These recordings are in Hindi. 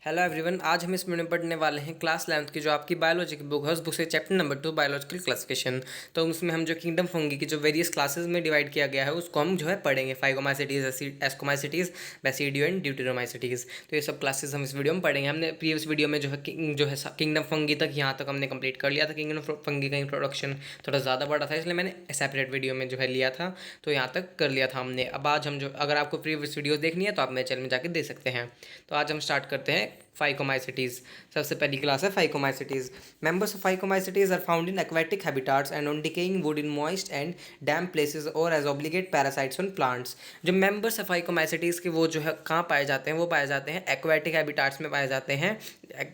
हेलो एवरीवन, आज हम इस वीडियो में पढ़ने वाले हैं क्लास 11th की जो आपकी बायोलॉजी की बुक है उस बुक से चैप्टर नंबर 2 बायोलॉजिकल क्लासिफिकेशन। तो उसमें हम जो किंगडम फंगी की जो वेरियस क्लासेस में डिवाइड किया गया है उसको हम जो है पढ़ेंगे। Phycomycetes, ascomycetes, basidio and deuteromycetes. तो ये सब क्लासेस हम इस वीडियो में पढ़ेंगे। हमने प्रीवियस वीडियो में जो है किंगडम फंगी तक यहाँ तक हमने कंप्लीट कर लिया था। किंगडम फंगी का इंट्रोडक्शन थोड़ा ज़्यादा बड़ा था इसलिए मैंने सेपरेट वीडियो में जो है लिया था, तो यहाँ तक कर लिया था हमने। अब आज हम जो, अगर आपको प्रीवियस वीडियो देखनी है तो आप मेरे चैनल में जाकर दे सकते हैं। तो आज हम स्टार्ट करते हैं फाइकोमाइसिटीज। सबसे पहली क्लास है phycomycetes. Members of phycomycetes are found in aquatic habitats and on decaying wood in moist and damp places और as obligate parasites on plants. जो मेंबर्स है फाइकोमाइसिटीज के वो जो है कहाँ पाए जाते हैं, वो पाए जाते हैं एक्वेटिक हैबिटाट्स में पाए जाते हैं,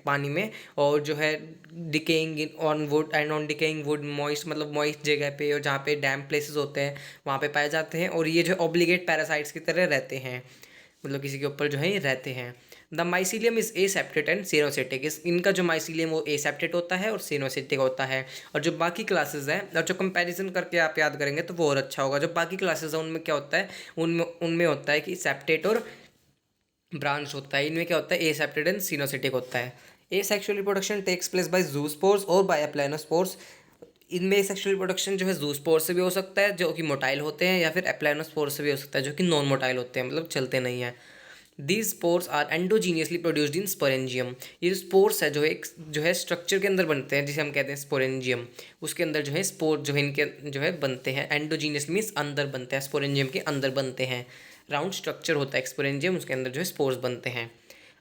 पानी में। और जो है decaying on would and on decaying would moist, मतलब मॉइस्ट जगह पे और जहाँ पे डैम्प प्लेसेस होते हैं वहाँ पे पाए जाते हैं। और ये जो ऑब्लिगेट पैरासाइट्स की तरह रहते हैं, मतलब किसी के ऊपर जो है ये रहते हैं। The mycelium is aseptate and coenocytic. इनका जो माइसीलियम वो एसेप्टेट होता है और सिनोसिटिक होता है। और जो बाकी क्लासेस हैं, और जो कंपैरिजन करके आप याद करेंगे तो वो और अच्छा होगा। जो बाकी क्लासेस हैं उनमें क्या होता है, उनमें होता है कि सेप्टेट और ब्रांच होता है। इनमें क्या होता है, एसेप्टेट एंड सिनोसिटिक होता है। Asexual reproduction takes place by zoospores और बाय एप्लानोस्पोर्स। इनमें सेक्सुअल रिप्रोडक्शन जो है जूस्पोर से भी हो सकता है जो कि मोटाइल होते हैं, या फिर एप्लानोस्पोर से भी हो सकता है जो कि नॉन मोटाइल होते हैं, मतलब चलते नहीं हैं। These spores are endogenously produced in sporangium. ये जो स्पोर्स है जो है स्ट्रक्चर के अंदर बनते हैं जिसे हम कहते हैं स्पोरेंजियम। उसके अंदर जो है स्पोर जो है इनके जो है बनते हैं। एंडोजीनियस मीन्स अंदर बनते हैं, स्पोरेंजियम के अंदर बनते हैं। राउंड स्ट्रक्चर होता है स्पोरेंजियम, उसके अंदर जो है स्पोर्स बनते हैं।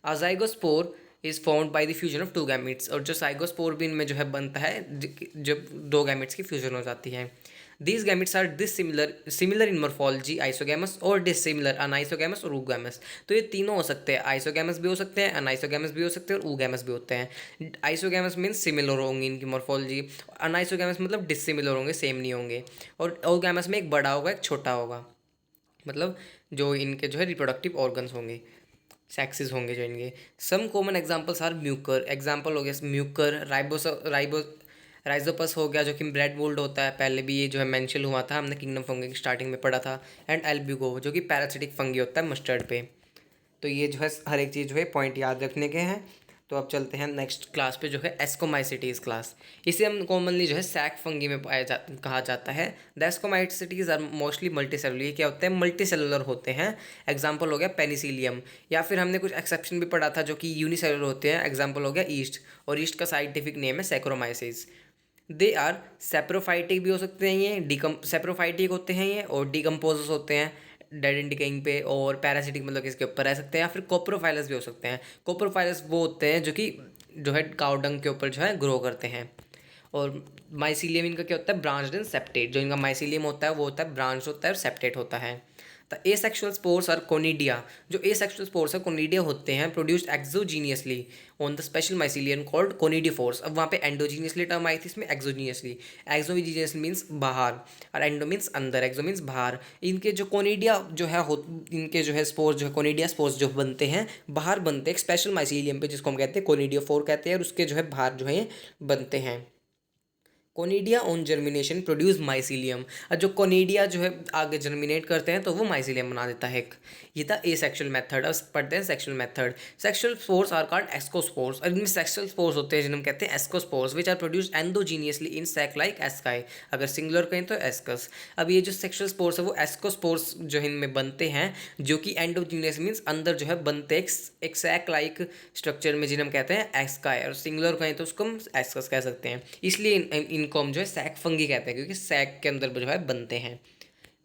A zygospore is found by the fusion of two gametes. और जो साइगोस्पोर भी इनमें जो है बनता है जब दो गैमेट्स की फ्यूजन हो जाती है। These gametes are similar in morphology, isogamous और dissimilar अनाइसोगैमस और ऊगैमस। तो ये तीनों हो सकते हैं, आइसोगैमस भी हो सकते हैं, अनाइसोगैमस भी हो सकते हैं और ऊगैमस भी होते हैं। आइसोगैमस मीन्स सिमिलर होंगे इनकी मॉर्फोलॉजी, अनाइसोगैमस मतलब डिसिमिलर होंगे, सेम नहीं होंगे। और ऊगैमस में एक बड़ा होगा एक छोटा होगा, मतलब जो इनके जो है रिप्रोडक्टिव ऑर्गन्स होंगे, सेक्सेस होंगे जो इनके। Some common examples are mucor. Example हो गया म्यूकर, राइजोपस हो गया जो कि ब्रेड वोल्ड होता है, पहले भी ये जो है मेंशन हुआ था, हमने किंगडम फंगी की स्टार्टिंग में पढ़ा था। एंड एल्ब्यूगो जो कि पैरासिटिक फंगी होता है मस्टर्ड पे। तो ये जो है हर एक चीज़ जो है पॉइंट याद रखने के हैं। तो अब चलते हैं नेक्स्ट क्लास पे जो है एस्कोमाइसिटीज़ क्लास। इसे हम कॉमनली जो है सैक फंगी में कहा जाता है। The ascomycetes are mostly multicellular. ये क्या होते हैं, मल्टी सेलुलर होते हैं। एग्जाम्पल हो गया पेनिसिलियम, या फिर हमने कुछ एक्सेप्शन भी पढ़ा था जो कि यूनिसेलुलर होते हैं। एग्जाम्पल हो गया ईस्ट, और ईस्ट का साइंटिफिक नेम है सैक्रोमाइसिस। दे आर सेप्रोफाइटिक भी हो सकते हैं ये, सेप्रोफाइटिक होते हैं ये, और डिकम्पोजर्स होते हैं डेड एंड डिकेइंग पे। और पैरासिटिक मतलब किसके ऊपर रह सकते हैं, या फिर कोप्रोफाइलस भी हो सकते हैं। कोप्रोफाइलस वो होते हैं जो कि जो है काउ डंग के ऊपर जो है ग्रो करते हैं। और माइसीलियम इनका क्या होता है, ब्रांच्ड एंड सेप्टेट। जो इनका माइसीलियम होता है वो होता है ब्रांच होता है और सेप्टेट होता है। The asexual spores are conidia. जो एसेक्सुअल स्पोर्स है कोनिडिया होते हैं, produced exogenously on the special mycelia called conidiophores. अब वहाँ पे एंडोजीनियसली टर्म आई थी, इसमें एक्सोजीनियसली। एक्सोजीनियस मीन्स बाहर और एंडो मीन्स अंदर, एक्सो मीन्स बाहर। इनके जो कोनिडिया जो है इनके जो है स्पोर्स जो है कोनिडिया स्पोर्स जो बनते हैं बाहर बनते हैं एक स्पेशल माइसीलियम पे, जिसको हम कहते हैं कोनिडियोफोर कहते हैं, और उसके जो है बाहर जो है बनते हैं। Conidia on germination produce mycelium. और जो कोनिडिया जो है आगे जर्मिनेट करते हैं तो वो माइसीलियम बना देता है एक। ये था ए सेक्शुअल मेथड। अब पढ़ते हैं sexual method. Sexual spores are called ascospores. और इनमें सेक्शुअल स्पोर्स होते हैं जिन्हें हम कहते हैं ascospores, which are produced endogenously in sac like asci. अगर सिंगुलर कहें तो एस्कस। अब ये जो सेक्शुअल स्पोर्स है वो एस्कोस्पोर्स जो इनमें बनते हैं, जो कि एंडोजीनियस मीन्स अंदर जो है बनते हैं एक सैक लाइक स्ट्रक्चर में, जिन्हें हम कहते हैं एस्काई। और सिंगुलर कहें तो उसको हम एस्कस कह सकते हैं। इसलिए इनको हम जो है सैक फंगी कहते हैं, क्योंकि सैक के अंदर जो है बनते हैं,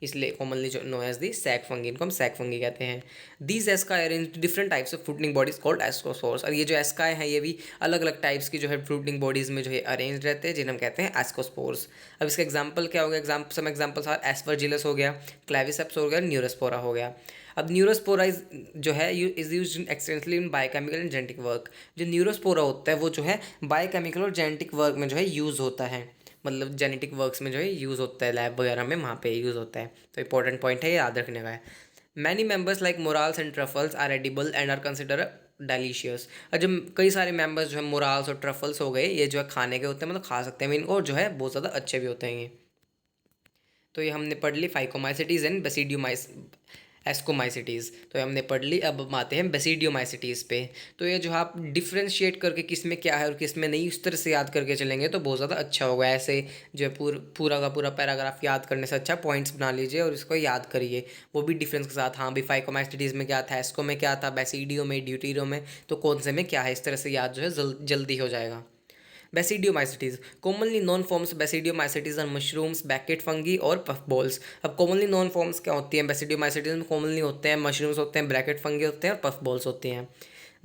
इसलिए कॉमनली जो known as the sac fungi, इनको हम सैक फंगी कहते हैं। These asci arrange different types of fruiting bodies called ascospores. और ये जो एस्काई है ये भी अलग अलग टाइप्स की जो है फ्रूटिंग बॉडीज में जो है अरेंज रहते हैं, जिन्हें हम कहते हैं एस्कोस्पोर्स। अब इसका एग्जाम्पल क्या हो गया, सम एग्जाम्पल्स आर एस्परजिलस हो गया, क्लेविसेप्स हो गया, न्यूरोस्पोरा हो गया। अब न्यूरोस्पोरा जो है is use extensively in biochemical and genetic work. जो न्यूरोस्पोरा होता है वो जो है बायोकेमिकल और जेनेटिक वर्क में जो है यूज़ होता है, मतलब जेनेटिक वर्क्स में जो है यूज़ होता है, लैब वगैरह में वहाँ पे यूज़ होता है। तो इंपॉर्टेंट पॉइंट है, ये याद रखने का है। Many members like morels and truffles are edible and are consider delicious. और जो कई सारे मेंबर्स जो है मोराल्स और ट्रफल्स हो गए, ये जो है खाने के होते हैं, मतलब खा सकते हैं इनको, और जो है बहुत ज़्यादा अच्छे भी होते हैं ये। तो ये हमने पढ़ ली फाइकोमाइसिटीज एंड बेसिडियोमाइस एस्कोमाइसिटीज़ तो ये हमने पढ़ ली। अब हम आते हैं बेसिडियोमाइसिटीज़ पे। तो ये जो आप डिफ्रेंशिएट करके किस में क्या है और किस में नहीं, उस तरह से याद करके चलेंगे तो बहुत ज़्यादा अच्छा होगा। ऐसे जो है पूरा का पूरा पैराग्राफ याद करने से अच्छा पॉइंट्स बना लीजिए और इसको याद करिए, वो भी डिफरेंस के साथ। हाँ भी फाइकोमाइसिटीज़ में क्या था, एस्को में क्या था, बेसिडियो में, ड्यूटीरियो में, तो कौन से में क्या है, इस तरह से याद जो है जल्दी हो जाएगा। Basidiomycetes. Commonly known forms of Basidiomycetes are mushrooms, baked fungi और puffballs. अब commonly known forms क्या होती हैं Basidiomycetes में? commonly होते हैं मशरूम्स होते हैं, ब्रैकेट फंगी होते हैं और puffballs होती हैं।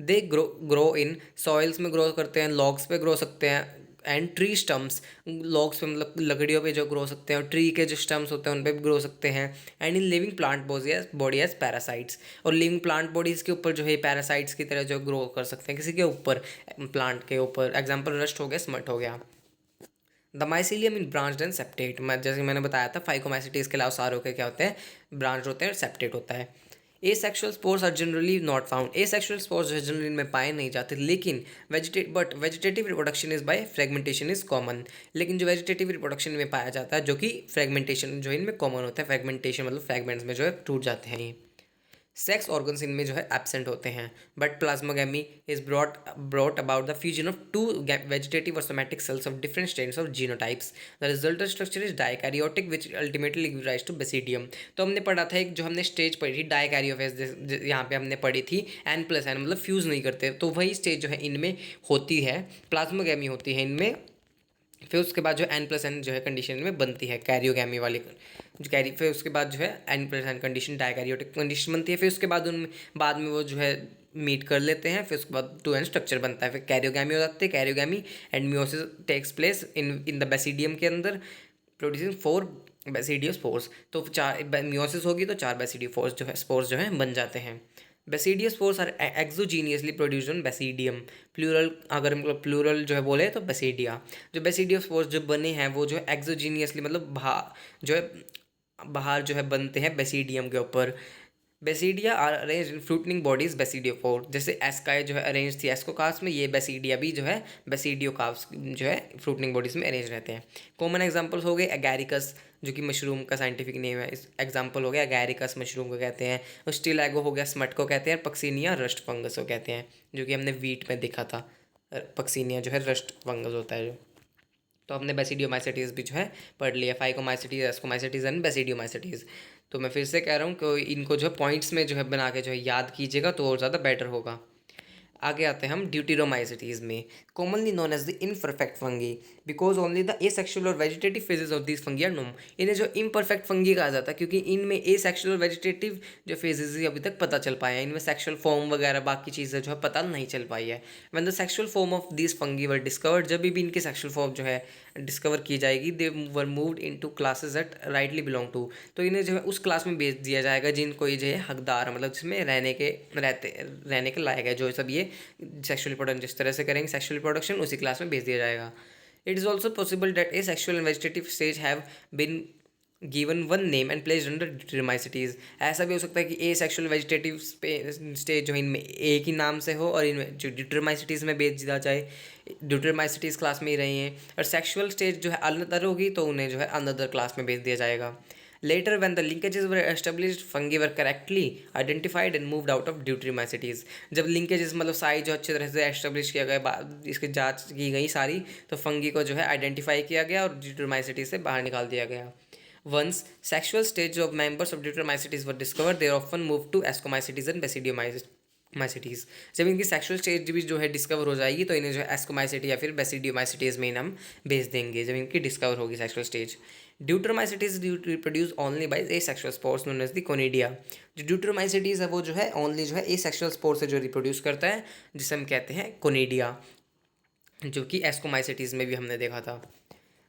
दे ग्रो इन सॉइल्स में ग्रो करते हैं, लॉग्स पे ग्रो सकते हैं, एंड ट्री स्टम्प्स, लॉग्स पे मतलब लकड़ियों पे जो ग्रो सकते हैं, और ट्री के जो स्टम्प्स होते हैं उन पे भी ग्रो सकते हैं। And in living plant body as parasites, और लिविंग प्लांट बॉडीज़ के ऊपर जो है पैरासाइट्स की तरह जो ग्रो कर सकते हैं किसी के ऊपर, प्लांट के ऊपर। एग्जाम्पल रस्ट हो गया, स्मट हो गया। The mycelium in branched and septate, मैं जैसे मैंने बताया था फाइकोमाइसिटीज के अलावा सारों के क्या होते हैं, ब्रांच होते हैं और सेप्टेट होता है। Asexual spores are generally not found, asexual spores जो है जनरली में पाए नहीं जाते, लेकिन vegetative reproduction is by fragmentation is common. लेकिन जो वेजिटेटिव रिप्रोडक्शन में पाया जाता है, जो कि फ्रेगमेंटेशन जो इनमें कॉमन होता है, फ्रेगमेंटेशन मतलब फ्रेगमेंट्स में जो है टूट जाते हैं ये। सेक्स ऑर्गन्स इनमें जो है एब्सेंट होते हैं, but plasmogamy is brought about the fusion of two vegetative और somatic cells of different states of genotypes. The resultant structure is dikaryotic which ultimately give rise to basidium. तो हमने पढ़ा था एक जो हमने स्टेज पढ़ी थी डाइकैरियोफेज, यहाँ पे हमने पढ़ी थी N+N मतलब फ्यूज़ नहीं करते, तो वही स्टेज जो है इनमें होती है, प्लाज्मोगेमी होती है इनमें। फिर उसके बाद जो N+N जो है कंडीशन में बनती है कैरियोगैमी वाली जो कैरी, फिर उसके बाद जो है N+N कंडीशन डाइकैरियोटिक कंडीशन बनती है। फिर उसके बाद में वो जो है मीट कर लेते हैं, फिर उसके बाद 2N स्ट्रक्चर बनता है, फिर कैरियोगैमी हो जाती है। Karyogamy and meiosis takes place in the basidium के अंदर, प्रोड्यूसिंग 4 बेसिडियो स्पोर्स। तो 4 मियोसिस होगी तो 4 बेसिडियो जो है स्पोर्स जो है बन जाते हैं। Basidiospores are exogenously produced on basidium, plural अगर हम प्लूरल जो है बोले तो बेसिडिया। जो बेसिडियो स्पोर्स जो बने हैं वो जो है एक्सोजीनियसली मतलब बाहर जो है बनते हैं बेसिडियम के ऊपर। Basidia are arrange in fruiting bodies बेसिडियोफोर, जैसे एस्काई जो है अरेंज थी एस्कोकास्ट में, ये बेसिडिया भी जो है बेसिडियोकास्ट जो है फ्रूटनिंग बॉडीज में अरेंज रहते हैं। कॉमन एग्जांपल्स हो गए एगैरिकस जो कि मशरूम का साइंटिफिक नेम है, इस एग्जांपल हो गया एगैरिकस मशरूम को कहते हैं, स्टिलैगो हो गया स्मट को कहते हैं, पक्सीनिया रस्ट फंगस को कहते हैं, जो कि हमने वीट में देखा था। पक्सीनिया जो है रस्ट फंगस होता है जो। तो हमने बेसिडियोमाइसिटीज़ भी जो है पढ़ लिया, फाइकोमाइसिटीज़, एस्कोमाइसिटीज़ एंड बेसिडियोमाइसिटीज़। तो मैं फिर से कह रहा हूँ कि इनको जो है पॉइंट्स में जो है बना के जो है याद कीजिएगा तो और ज़्यादा बेटर होगा। आगे आते हैं हम ड्यूटेरोमाइसिटीज़ में। Commonly known as the imperfect fungi because only the asexual और vegetative phases of this fungi are known. इन्हें जो इम्परफेक्ट फंगी कहा जाता है क्योंकि इनमें एसेक्सुअल और वेजिटेटिव जो फेजेस ही अभी तक पता चल पाए हैं, इनमें सेक्सुअल फॉर्म वगैरह बाकी चीज़ें जो है पता नहीं चल पाई है। When the sexual form of this fungi were discovered, जब भी इनकी सेक्सुअल फॉर्म जो है डिस्कवर की जाएगी, they were moved into classes that rightly belong to, तो इन्हें जो है उस क्लास में भेज दिया जाएगा जिनको ये जो है हकदार मतलब जिसमें रहने के लायक है, जो सब ये सेक्सुअल रिप्रोडक्शन जिस तरह से करेंगे सेक्सुअल रिप्रोडक्शन उसी क्लास में भेज दिया जाएगा। It is also possible that asexual and vegetative stage have been given one name and placed under deuteromycetes. ऐसा भी हो सकता है कि ए सेक्सुअल वेजिटेटिव स्टेज जो इनमें एक ही नाम से हो और इनमें जो ड्यूटेरोमाइसिटीज़ में भेज दिया जाए, ड्यूटेरोमाइसिटीज़ क्लास में ही रही हैं, और सेक्सुअल स्टेज जो है अनदर होगी तो उन्हें जो है अनदर क्लास में भेज दिया जाएगा। Later, when the linkages were established, fungi were correctly identified and moved out of deuteromycetes। जब linkages मतलब साई जो अच्छे तरह से एस्टेब्लिश किया गया, इसकी जांच की गई सारी, तो फंगी को जो है आइडेंटिफाई किया गया और deuteromycetes से बाहर निकाल दिया गया। Once sexual stage of members of deuteromycetes were discovered, they often moved to ascomycetes and basidiomycetes। जब इनकी सेक्सुअल स्टेज भी जो है डिस्कवर हो जाएगी तो इन्हें जो है एस्कोमाइसिटी या फिर बेसिडियोमाइसिटीज में हम भेज देंगे जब इनकी डिस्कवर होगी sexual stage. Deuteromycetes reproduce only by asexual spores known as the conidia. जो ड्यूटेरोमाइसिटीज है वो जो है ओनली जो है ए सेक्सुअल स्पोर्स से जो रिप्रोड्यूस करता है, जिसे हम कहते हैं कोनिडिया, जो कि एस्कोमाइसिटीज में भी हमने देखा था।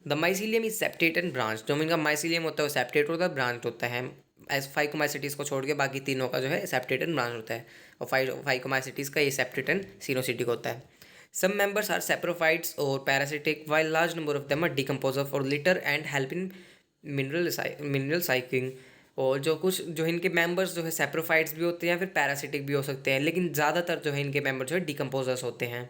The mycelium is septate and branch, जो इनका माइसीलियम होता है वो सेप्टेट होता है, ब्रांच होता है। एस फाइकोमाइसिटीज को छोड़ के बाकी तीनों का जो है सेप्टेट एंड ब्रांच होता है, और फाइकोमाइसिटीज का ये सेप्टेट एंड सिनोसिटिक होता है। Some members are saprophytes or parasitic, while large number of them are decomposer for litter and help in mineral cycling। और जो कुछ जो इनके मेंबर्स जो है सेप्रोफाइट्स भी होते हैं या फिर पैरासिटिक भी हो सकते हैं, लेकिन ज़्यादातर जो है इनके मेंबर जो है डिकम्पोजर्स होते हैं,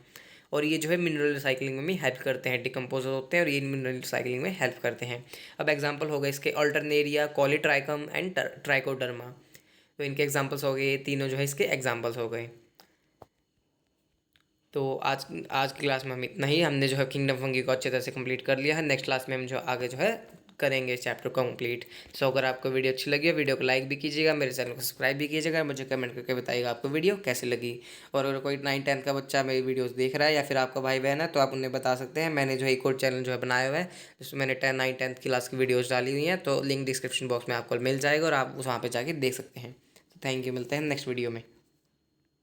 और ये जो है मिनरल रिसाइकलिंग में भी हेल्प करते हैं। डिकम्पोजर होते हैं और ये मिनरल रिसाइकलिंग में हेल्प करते हैं। अब एग्जांपल होगा इसके अल्टरनेरिया, कॉलीट्राइकम एंड ट्राइकोडर्मा। तो इनके एग्जाम्पल्स हो गए, ये तीनों जो है इसके एग्जाम्पल्स हो गए। तो आज आज की क्लास में हम इतना ही, हमने जो है किंगडम फंगी को अच्छे तरह से कंप्लीट कर लिया है। नेक्स्ट क्लास में हम जो आगे जो है करेंगे इस चैप्टर को कंप्लीट। सो अगर आपको वीडियो अच्छी लगी है, वीडियो को लाइक भी कीजिएगा, मेरे चैनल को सब्सक्राइब भी कीजिएगा, मुझे कमेंट करके बताइएगा आपको वीडियो कैसी लगी। और अगर कोई 9-10 का बच्चा मेरी वीडियोस देख रहा है या फिर आपका भाई बहन है तो आप उन्हें बता सकते हैं। मैंने जो है एक और चैनल जो है बनाया हुआ है जिसमें मैंने 9-10 क्लास की वीडियोज़ डाली हुई हैं, तो लिंक डिस्क्रिप्शन बॉक्स में आपको मिल जाएगा और आप उस वहाँ पर जाके देख सकते हैं। थैंक यू, मिलते हैं नेक्स्ट वीडियो में।